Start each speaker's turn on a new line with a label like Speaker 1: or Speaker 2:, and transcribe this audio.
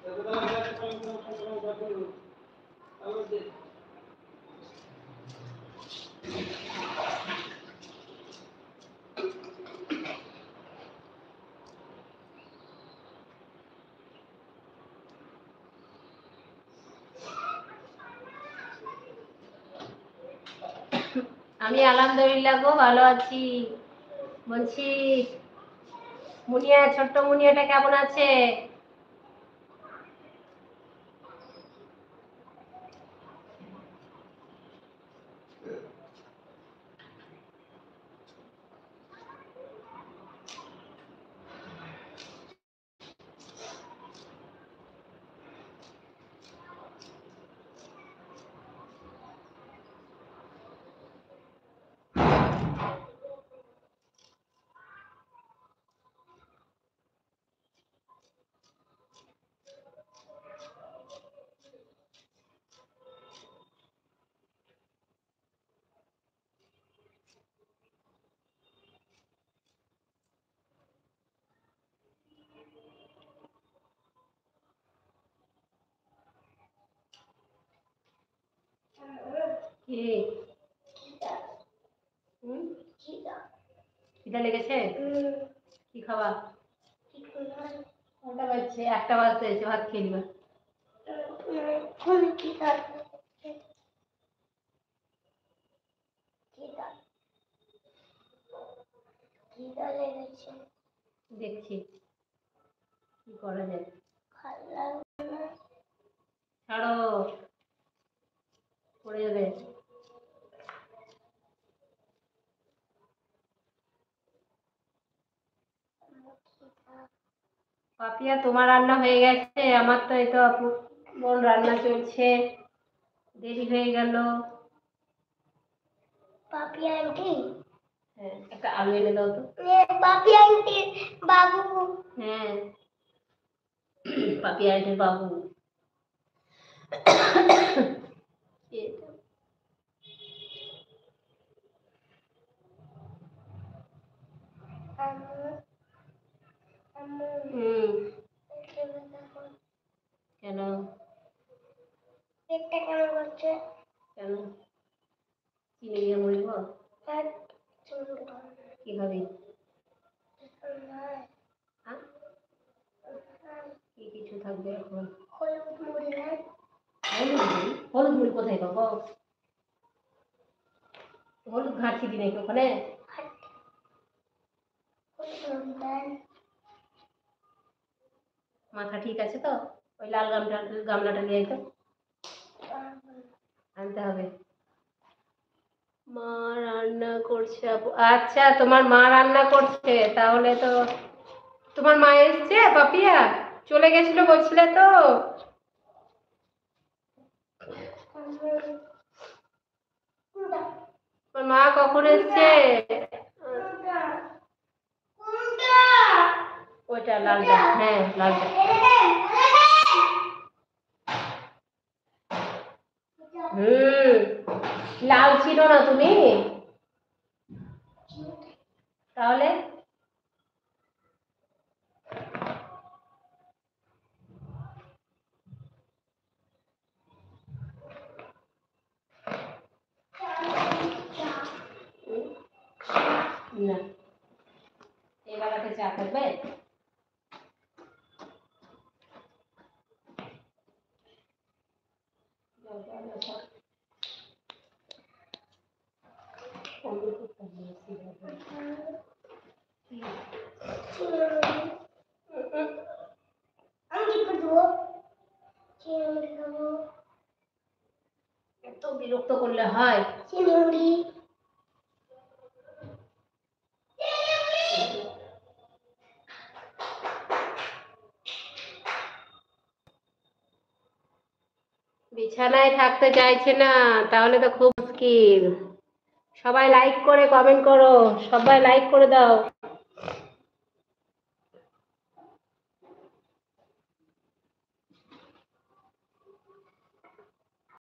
Speaker 1: আমি আলহামদুলিল্লাহ গো ভালো আছি। বলছি মুনিয়া, ছোট্ট মুনিয়াটা কেমন আছে? খিদা লেগেছে? কি খাওয়া? কটা বাজছে? 1টা বাজতে এসে ভাত খেয়ে নিবা। দেখছি কি করা যায়। ছাড়ো, পড়ে যাবে। পাপিয়া, তোমার রান্না হয়ে গেছে? আমার তো এই তো বোন রান্না চলছে, দেরি হয়ে গেল।
Speaker 2: পাপিয়া আন্টি,
Speaker 1: হ্যাঁ, একটা আলু এনে দাও তো।
Speaker 2: পাপিয়া আন্টি বাবু।
Speaker 1: হ্যাঁ, পাপিয়া আন্টির বাবু। কেন?
Speaker 2: পেটটা কেমন করছে?
Speaker 1: কেন? চিনি দিয়ে মরিব? কি খাবি? কি কিছু থাকবে এখন?
Speaker 2: হলুদ মুড়ি।
Speaker 1: হলুদ মুড়ি কোথায় পাবো? হলুদ ঘাটছি কি নাকি ওখানে? মাথা ঠিক আছে তো? ওই লাল গামলাটা নিয়ে তো আনতে হবে। মা রান্না করছে। আচ্ছা, তোমার মা রান্না করছে, তাহলে তো তোমার মা এসছে? পাপিয়া চলে গেছিল বলছিলে তো। তোমার মা কখন এসছে? ওইটা লালটা, হ্যাঁ লালটা। লাল ছিল না তুমি? তাহলে না, এবারে চা খাবে? এত বিরক্ত করলে হয়? বিছানায় থাকতে চাইছে না, তাহলে তো খুব মুশকিল। সবাই লাইক করে কমেন্ট করো, সবাই লাইক করে দাও।